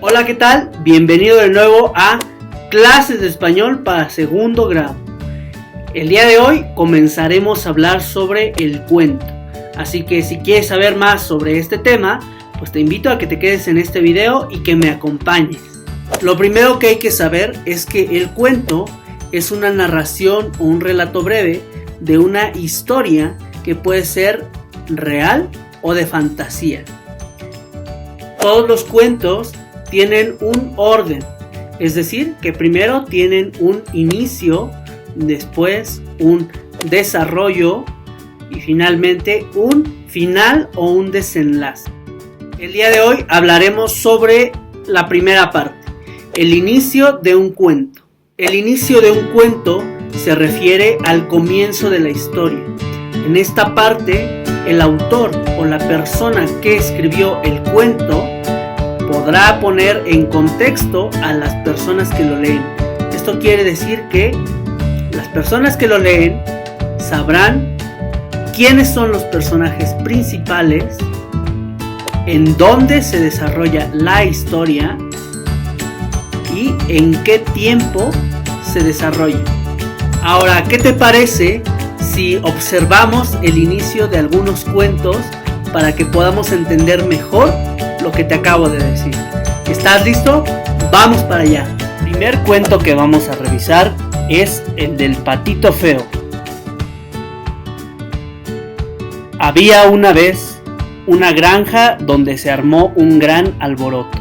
Hola, ¿qué tal? Bienvenido de nuevo a Clases de Español para segundo grado. El día de hoy comenzaremos a hablar sobre el cuento. Así que si quieres saber más sobre este tema, pues te invito a que te quedes en este video y que me acompañes. Lo primero que hay que saber es que el cuento es una narración o un relato breve de una historia que puede ser real o de fantasía. Todos los cuentos tienen un orden, es decir, que primero tienen un inicio, después un desarrollo y finalmente un final o un desenlace. El día de hoy hablaremos sobre la primera parte, el inicio de un cuento. El inicio de un cuento se refiere al comienzo de la historia. En esta parte, el autor o la persona que escribió el cuento podrá poner en contexto a las personas que lo leen. Esto quiere decir que las personas que lo leen sabrán quiénes son los personajes principales, en dónde se desarrolla la historia y en qué tiempo se desarrolla. Ahora, ¿qué te parece si observamos el inicio de algunos cuentos para que podamos entender mejor lo que te acabo de decir? ¿Estás listo? Vamos para allá. El primer cuento que vamos a revisar es el del patito feo. Había una vez una granja donde se armó un gran alboroto.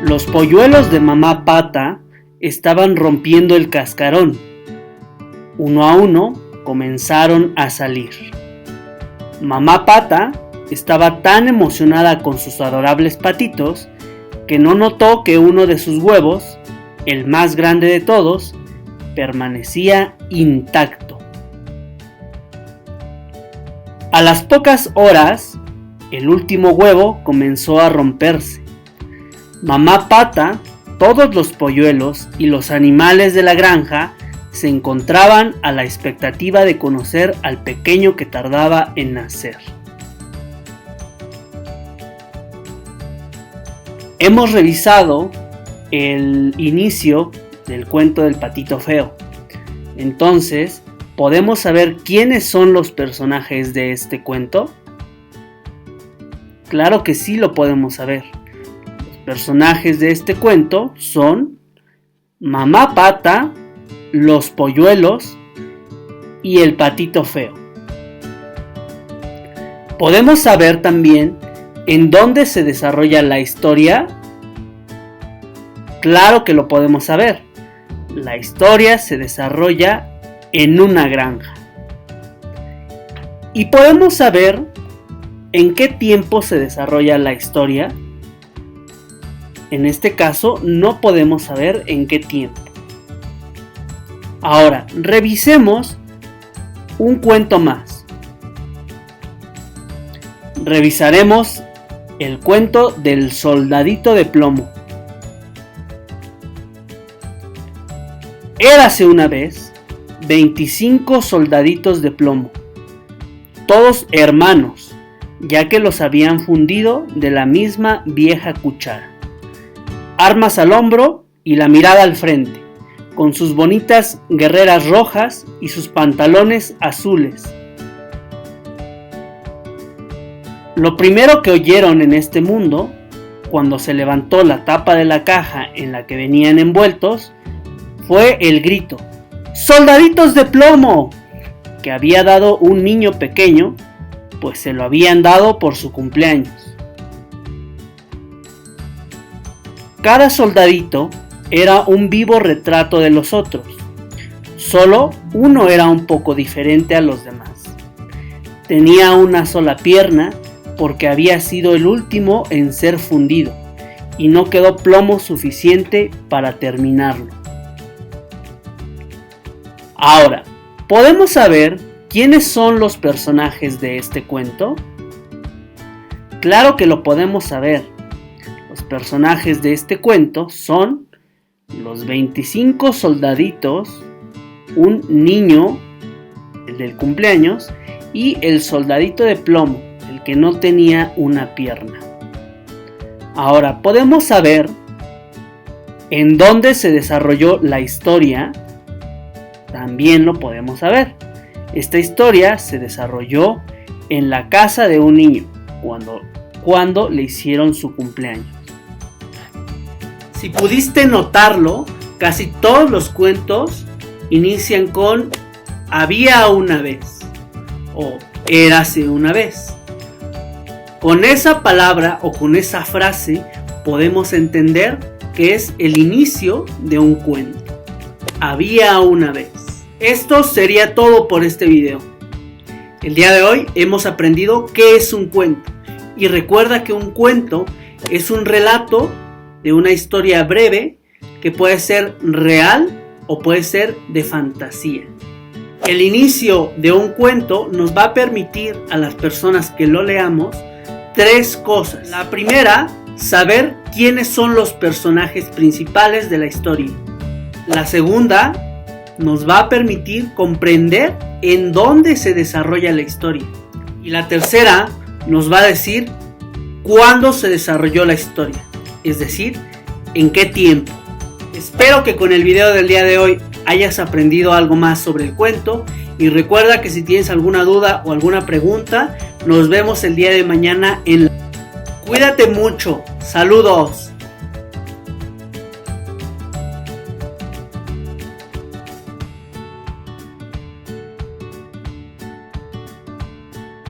Los polluelos de mamá Pata estaban rompiendo el cascarón. Uno a uno comenzaron a salir. Mamá Pata estaba tan emocionada con sus adorables patitos que no notó que uno de sus huevos, el más grande de todos, permanecía intacto. A las pocas horas, el último huevo comenzó a romperse. Mamá Pata, todos los polluelos y los animales de la granja se encontraban a la expectativa de conocer al pequeño que tardaba en nacer. Hemos revisado el inicio del cuento del patito feo. Entonces, ¿podemos saber quiénes son los personajes de este cuento? Claro que sí lo podemos saber. Los personajes de este cuento son mamá Pata, los polluelos y el patito feo. ¿Podemos saber también en dónde se desarrolla la historia? Claro que lo podemos saber. La historia se desarrolla en una granja. ¿Y podemos saber en qué tiempo se desarrolla la historia? En este caso no podemos saber en qué tiempo. Ahora, revisemos un cuento más. Revisaremos el cuento del soldadito de plomo. Érase una vez 25 soldaditos de plomo, todos hermanos, ya que los habían fundido de la misma vieja cuchara. Armas al hombro y la mirada al frente, con sus bonitas guerreras rojas y sus pantalones azules. Lo primero que oyeron en este mundo, cuando se levantó la tapa de la caja en la que venían envueltos, fue el grito ¡Soldaditos de plomo!, que había dado un niño pequeño, pues se lo habían dado por su cumpleaños. Cada soldadito era un vivo retrato de los otros, solo uno era un poco diferente a los demás. Tenía una sola pierna porque había sido el último en ser fundido y no quedó plomo suficiente para terminarlo. Ahora, ¿podemos saber quiénes son los personajes de este cuento? Claro que lo podemos saber. Los personajes de este cuento son los 25 soldaditos, un niño, el del cumpleaños, y el soldadito de plomo, el que no tenía una pierna. Ahora, podemos saber en dónde se desarrolló la historia. También lo podemos saber. Esta historia se desarrolló en la casa de un niño cuando le hicieron su cumpleaños. Si pudiste notarlo, casi todos los cuentos inician con había una vez o érase una vez. Con esa palabra o con esa frase podemos entender que es el inicio de un cuento. Había una vez. Esto sería todo por este video. El día de hoy hemos aprendido qué es un cuento. Y recuerda que un cuento es un relato de una historia breve que puede ser real o puede ser de fantasía. El inicio de un cuento nos va a permitir a las personas que lo leamos 3 cosas. La primera, saber quiénes son los personajes principales de la historia. La segunda, nos va a permitir comprender en dónde se desarrolla la historia. Y la tercera, nos va a decir cuándo se desarrolló la historia, es decir, en qué tiempo. Espero que con el video del día de hoy hayas aprendido algo más sobre el cuento y recuerda que si tienes alguna duda o alguna pregunta, nos vemos el día de mañana en la... Cuídate mucho, saludos.